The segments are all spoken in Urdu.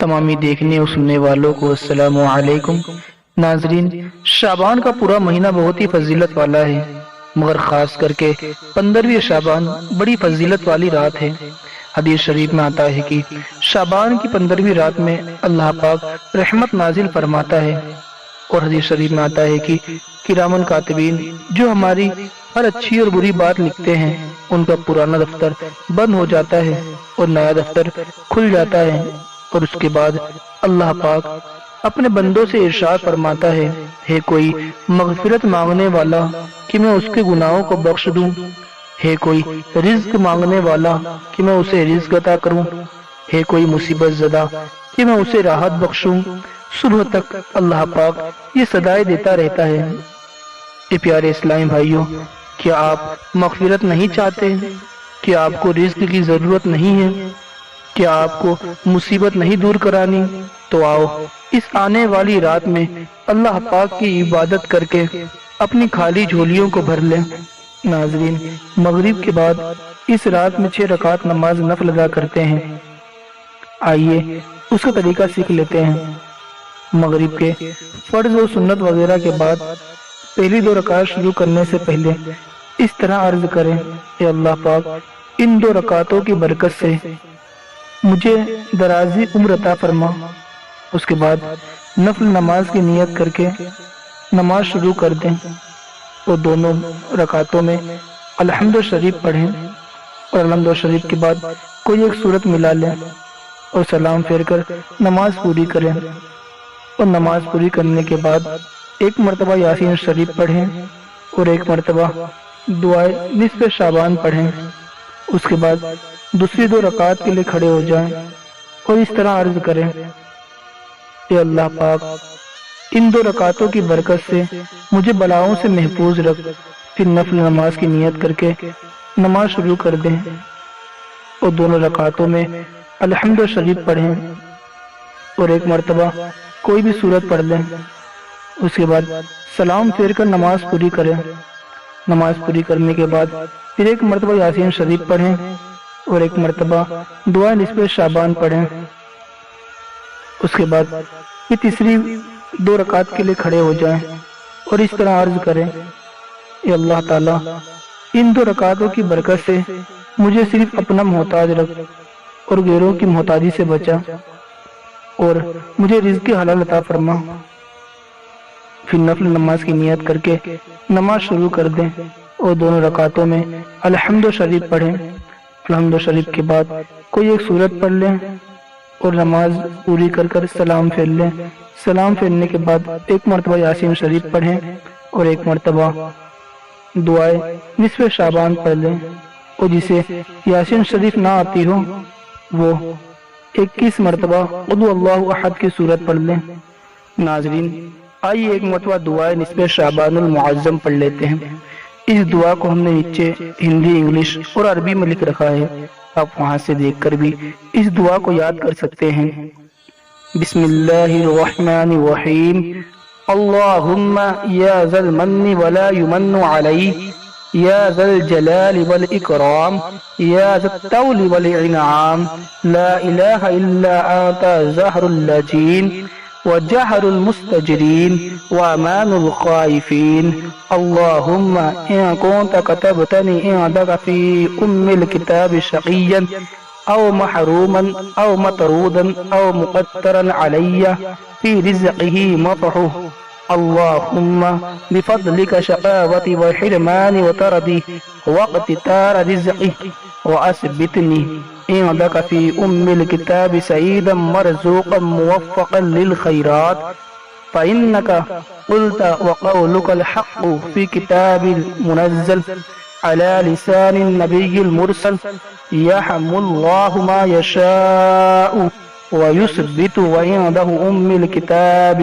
تمامی دیکھنے اور سننے والوں کو السلام علیکم۔ ناظرین، شعبان کا پورا مہینہ بہت ہی فضیلت والا ہے، مگر خاص کر کے 15ویں شعبان بڑی فضیلت والی رات ہے۔ حدیث شریف میں آتا ہے کہ شعبان کی 15ویں رات میں اللہ پاک رحمت نازل فرماتا ہے، اور حدیث شریف میں آتا ہے کہ کرامن کاتبین جو ہماری ہر اچھی اور بری بات لکھتے ہیں، ان کا پرانا دفتر بند ہو جاتا ہے اور نیا دفتر کھل جاتا ہے، اور اس کے بعد اللہ پاک اپنے بندوں سے ارشاد فرماتا ہے کوئی مغفرت مانگنے والا کہ میں اس کے گناہوں کو بخش دوں، ہے کوئی رزق مانگنے والا کہ میں اسے رزق عطا کروں، ہے کوئی مصیبت زدہ کہ میں اسے راحت بخشوں۔ صبح تک اللہ پاک یہ صدائے دیتا رہتا ہے۔ اے پیارے اسلامی بھائیوں، کیا آپ مغفرت نہیں چاہتے؟ کیا آپ کو رزق کی ضرورت نہیں ہے؟ کیا آپ کو مصیبت نہیں دور کرانی؟ تو آؤ اس آنے والی رات میں اللہ پاک کی عبادت کر کے اپنی خالی جھولیوں کو بھر لیں۔ ناظرین، مغرب کے بعد اس رات میں 6 رکعت نماز نفل ادا کرتے ہیں۔ آئیے اس کا طریقہ سیکھ لیتے ہیں۔ مغرب کے فرض و سنت وغیرہ کے بعد پہلی 2 رکعت شروع کرنے سے پہلے اس طرح عرض کریں، اے اللہ پاک، ان 2 رکعتوں کی برکت سے مجھے درازی عمر عطا فرما۔ اس کے بعد نفل نماز کی نیت کر کے نماز شروع کر دیں، اور دونوں رکعتوں میں الحمد شریف پڑھیں، اور الحمد شریف کے بعد کوئی ایک سورت ملا لیں اور سلام پھیر کر نماز پوری کریں، اور نماز پوری کرنے کے بعد ایک مرتبہ یاسین شریف پڑھیں اور ایک مرتبہ دعائے نصف شعبان پڑھیں۔ اس کے بعد دوسری 2 رکعت کے لیے کھڑے ہو جائیں اور اس طرح عرض کریں، اے اللہ پاک، ان 2 رکعتوں کی برکت سے مجھے بلاؤں سے محفوظ رکھ۔ پھر نفل نماز کی نیت کر کے نماز شروع کر دیں، اور دونوں رکعتوں میں الحمد شریف پڑھیں اور ایک مرتبہ کوئی بھی سورت پڑھ لیں۔ اس کے بعد سلام پھیر کر نماز پوری کریں۔ نماز پوری کرنے کے بعد پھر ایک مرتبہ یاسین شریف پڑھیں اور ایک مرتبہ دعائے نصف شعبان پڑھیں۔ اس کے بعد پھر تیسری 2 رکعت کے لیے کھڑے ہو جائیں اور اس طرح عرض کریں، اے اللہ تعالیٰ، ان 2 رکعتوں کی برکت سے مجھے صرف اپنا محتاج رکھ اور غیروں کی محتاجی سے بچا، اور مجھے رزق حلال عطا فرما۔ پھر نفل نماز کی نیت کر کے نماز شروع کر دیں اور دونوں رکعتوں میں الحمد شریف پڑھیں۔ الحمد شریف کے بعد کوئی ایک سورت پڑھ لیں اور نماز پوری کر کر سلام پھیر لیں۔ سلام پھیرنے کے بعد ایک مرتبہ یاسین شریف پڑھیں اور ایک مرتبہ دعائے نصف شعبان پڑھ لیں، اور جسے یاسین شریف نہ آتی ہو وہ 21 مرتبہ قل اللہ احد کی سورت پڑھ لیں۔ ناظرین، آئیے ایک مرتبہ دعائے نصف شعبان المعظم پڑھ لیتے ہیں۔ اس دعا کو ہم نے نیچے ہندی، انگلش اور عربی میں لکھ رکھا ہے، آپ وہاں سے دیکھ کر بھی اس دعا کو یاد کر سکتے ہیں۔ بسم اللہ الرحمن الرحیم، اللہم یا ذا المن ولا یمن علی، یا ذا الجلال والاکرام، یا ذا الطول والانعام، لا الہ الا انت زہر اللجین وجہر المستجرین وامان الخائفین، اللہم ان کنت کتبتنی عندک فی الکتاب شقیا او محروما او مطرودا او مقترا علی فی رزقہ مطحو، اللہم بفضلک شقاوتی وحرمانی وطردی واقتتار رزقی وأثبتني عندك في الكتاب سعيدا مرزوقا موفقا للخيرات، فإنك قلت وقولك الحق في كتاب المنزل على لسان النبي المرسل، يحمل الله ما يشاء ويثبت، وعنده الكتاب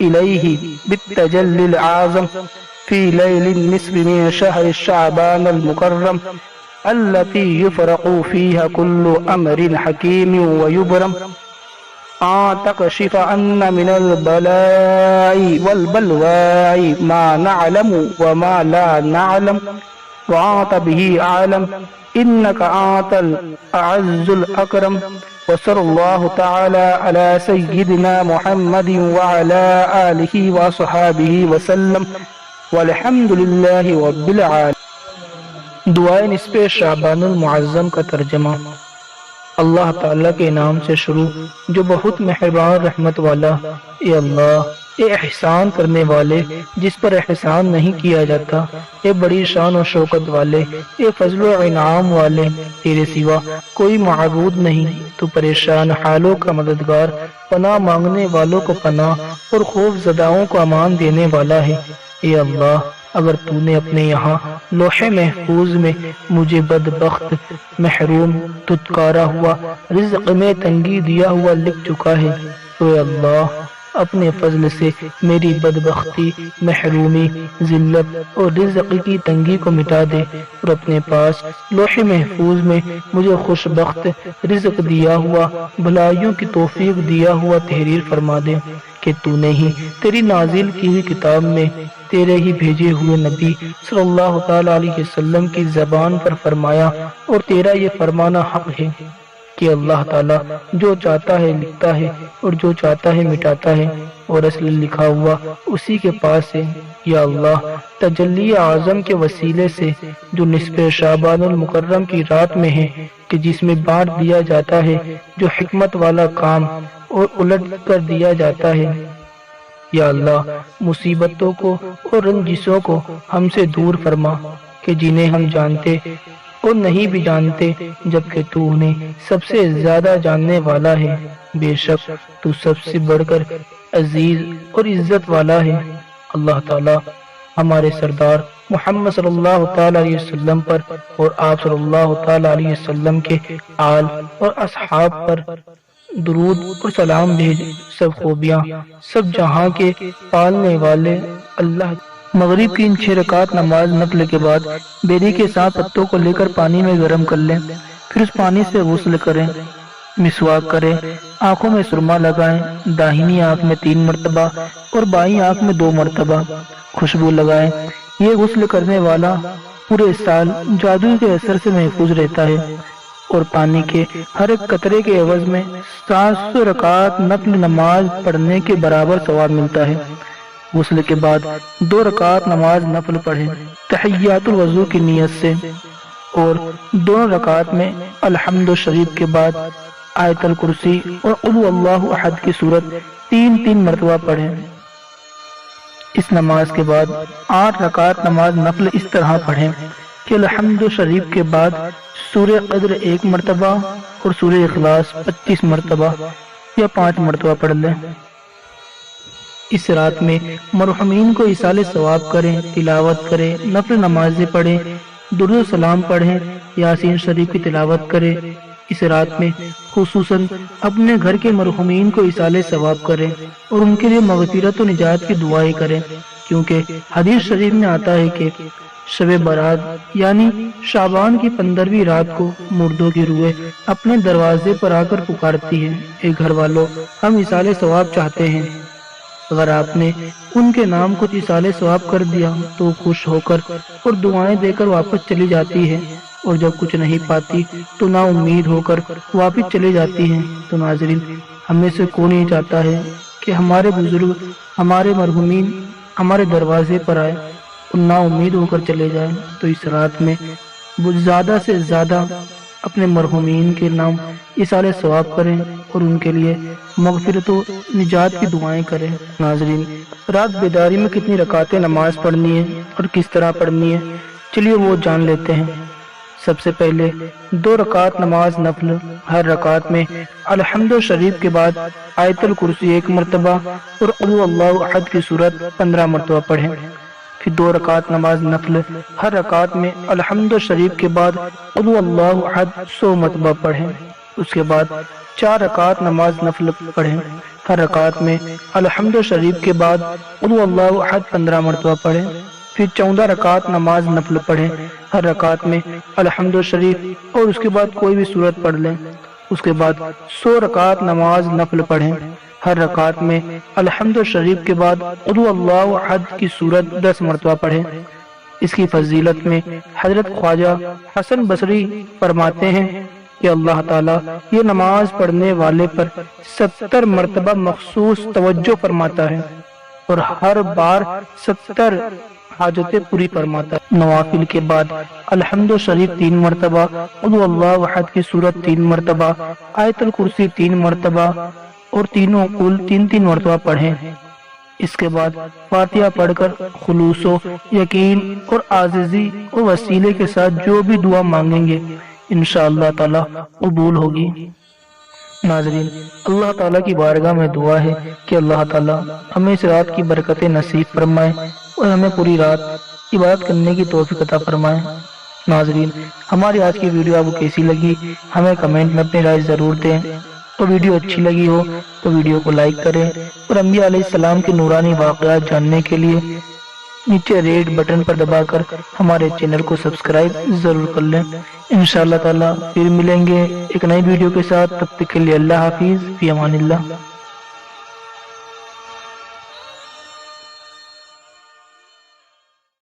إليه بالتجلي العظم في ليل النصف من شهر شعبان المكرم التي يفرق فيها كل أمر حكيم ويبرم، تكشف أن من البلاء والبلواء ما نعلم وما لا نعلم، وأنت به أعلم إنك أنت الأعز الأكرم وصلى الله تعالى على سيدنا محمد وعلى آله وصحابه وسلم والحمد لله رب العالمين۔ دعائے نصف شعبان المعظم کا ترجمہ۔ اللہ تعالیٰ کے نام سے شروع جو بہت مہربان رحمت والا۔ اے اللہ، اے احسان کرنے والے جس پر احسان نہیں کیا جاتا، اے بڑی شان و شوکت والے، اے فضل و انعام والے، تیرے سوا کوئی معبود نہیں، تو پریشان حالوں کا مددگار، پناہ مانگنے والوں کو پناہ اور خوف زداؤں کو امان دینے والا ہے۔ اے اللہ، اگر تو نے اپنے یہاں لوح محفوظ میں مجھے بدبخت، محروم، دھتکارا ہوا، رزق میں تنگی دیا ہوا لکھ چکا ہے، تو اے اللہ اپنے فضل سے میری بدبختی، محرومی، ذلت اور رزق کی تنگی کو مٹا دے، اور اپنے پاس لوح محفوظ میں مجھے خوشبخت، رزق دیا ہوا، بھلائیوں کی توفیق دیا ہوا تحریر فرما دے کہ تو نے ہی تیری نازل کی ہوئی کتاب میں تیرے ہی بھیجے ہوئے نبی صلی اللہ تعالیٰ علیہ وسلم کی زبان پر فرمایا، اور تیرا یہ فرمانا حق ہے کہ اللہ تعالیٰ جو چاہتا ہے لکھتا ہے اور جو چاہتا ہے مٹاتا ہے، اور اصل لکھا ہوا اسی کے پاس ہے۔ یا اللہ، تجلی اعظم کے وسیلے سے جو نصف شعبان المکرم کی رات میں ہے کہ جس میں بانٹ دیا جاتا ہے جو حکمت والا کام اور الٹ کر دیا جاتا ہے، یا اللہ مصیبتوں کو اور رنجشوں کو ہم سے دور فرما کہ جنہیں ہم جانتے اور نہیں بھی جانتے، جبکہ تو انہیں سب سے زیادہ جاننے والا ہے۔ بے شک تو سب سے بڑھ کر عزیز اور عزت والا ہے۔ اللہ تعالی ہمارے سردار محمد صلی اللہ تعالی علیہ وسلم پر اور آپ صلی اللہ تعالی علیہ وسلم کے آل اور اصحاب پر درود اور سلام بھیج۔ سب خوبیاں سب جہاں کے پالنے والے اللہ۔ مغرب کی ان 6 رکعت نماز نفل کے بعد بیری کے 7 پتوں کو لے کر پانی میں گرم کر لیں، پھر اس پانی سے غسل کریں، مسواک کریں، آنکھوں میں سرما لگائیں، داہنی آنکھ میں 3 مرتبہ اور بائیں آنکھ میں 2 مرتبہ خوشبو لگائیں۔ یہ غسل کرنے والا پورے سال جادو کے اثر سے محفوظ رہتا ہے، اور پانی کے ہر ایک قطرے کے عوض میں 700 رکعت نفل نماز پڑھنے کے برابر ثواب ملتا ہے۔ غسل کے بعد 2 رکعت نماز نفل پڑھیں تحیات الوضو کی نیت سے، اور 2 رکعت میں الحمد شریف کے بعد آیت الکرسی اور قل هو اللہ احد کی صورت 3 مرتبہ پڑھیں۔ اس نماز کے بعد 8 رکعت نماز نفل اس طرح پڑھیں کہ الحمد شریف کے بعد سورہ قدر 1 مرتبہ اور سورہ اخلاص 25 مرتبہ یا 5 مرتبہ پڑھ لیں۔ اس رات میں مرحومین کو ایصال ثواب کریں، تلاوت کریں، نفل نمازیں پڑھیں، درود و سلام پڑھیں، یاسین شریف کی تلاوت کریں۔ اس رات میں خصوصاً اپنے گھر کے مرحومین کو ایصال ثواب کریں اور ان کے لیے مغفرت و نجات کی دعائیں کریں، کیونکہ حدیث شریف میں آتا ہے کہ شب برات یعنی شعبان کی 15ویں رات کو مردوں کی روحیں اپنے دروازے پر آ کر پکارتی ہیں، اے گھر والوں، ہم ایصال ثواب چاہتے ہیں۔ اگر آپ نے ان کے نام کچھ ایصال ثواب کر دیا تو خوش ہو کر اور دعائیں دے کر واپس چلی جاتی ہے، اور جب کچھ نہیں پاتی تو نا امید ہو کر واپس چلے جاتی ہیں۔ تو ناظرین، ہم میں سے کون نہیں چاہتا ہے کہ ہمارے بزرگ، ہمارے مرحومین ہمارے دروازے پر آئے اور نا امید ہو کر چلے جائیں؟ تو اس رات میں زیادہ سے زیادہ اپنے مرحومین کے نام ایصال ثواب کریں اور ان کے لیے مغفرت و نجات کی دعائیں کریں۔ ناظرین، رات بیداری میں کتنی رکعتیں نماز پڑھنی ہے اور کس طرح پڑھنی ہے، چلیے وہ جان لیتے ہیں۔ سب سے پہلے 2 رکعت نماز نفل، ہر رکعت میں الحمد شریف کے بعد آیت الکرسی 1 مرتبہ اور قل هو اللہ احد کی صورت 15 مرتبہ پڑھیں۔ پھر 2 رکعت نماز نفل، ہر رکعت میں الحمد شریف کے بعد قل هو اللہ احد 100 مرتبہ پڑھیں۔ اس کے بعد 4 رکعت نماز نفل پڑھیں، ہر رکعت میں الحمد شریف کے بعد قل هو اللہ احد 15 مرتبہ پڑھیں۔ پھر 14 رکعت نماز نفل پڑھیں، ہر رکعت میں الحمد شریف اور اس کے بعد کوئی بھی سورت پڑھ لیں۔ اس کے بعد 100 رکعت نماز نفل پڑھیں، ہر رکعت میں الحمد شریف کے بعد قل هو اللہ احد کی سورت 10 مرتبہ پڑھیں۔ اس کی فضیلت میں حضرت خواجہ حسن بصری فرماتے ہیں کہ اللہ تعالیٰ یہ نماز پڑھنے والے پر 70 مرتبہ مخصوص توجہ فرماتا ہے اور ہر بار 70 حاجتیں پوری فرماتا ہے۔ نوافل کے بعد الحمد شریف 3 مرتبہ، قل اللہ احد کی سورت 3 مرتبہ، آیت الکرسی 3 مرتبہ اور تینوں کل 3 مرتبہ پڑھیں۔ اس کے بعد فاتحہ پڑھ کر خلوص و یقین اور عاجزی اور وسیلے کے ساتھ جو بھی دعا مانگیں گے انشاءاللہ تعالی قبول ہوگی۔ ناظرین، اللہ تعالیٰ کی بارگاہ میں دعا ہے کہ اللہ تعالیٰ ہمیں اس رات کی برکتیں نصیب فرمائے اور ہمیں پوری رات عبادت کرنے کی توفیق عطا فرمائے۔ ناظرین، ہماری آج کی ویڈیو آپ کو کیسی لگی ہمیں کمنٹ میں اپنی رائے ضرور دیں، اور ویڈیو اچھی لگی ہو تو ویڈیو کو لائک کریں، اور انبیاء علیہ السلام کے نورانی واقعات جاننے کے لیے نیچے ریڈ بٹن پر دبا کر ہمارے چینل کو سبسکرائب ضرور کر لیں۔ انشاءاللہ تعالی پھر ملیں گے ایک نئی ویڈیو کے ساتھ، تب تک کے لیے اللہ حافظ، فی امان اللہ۔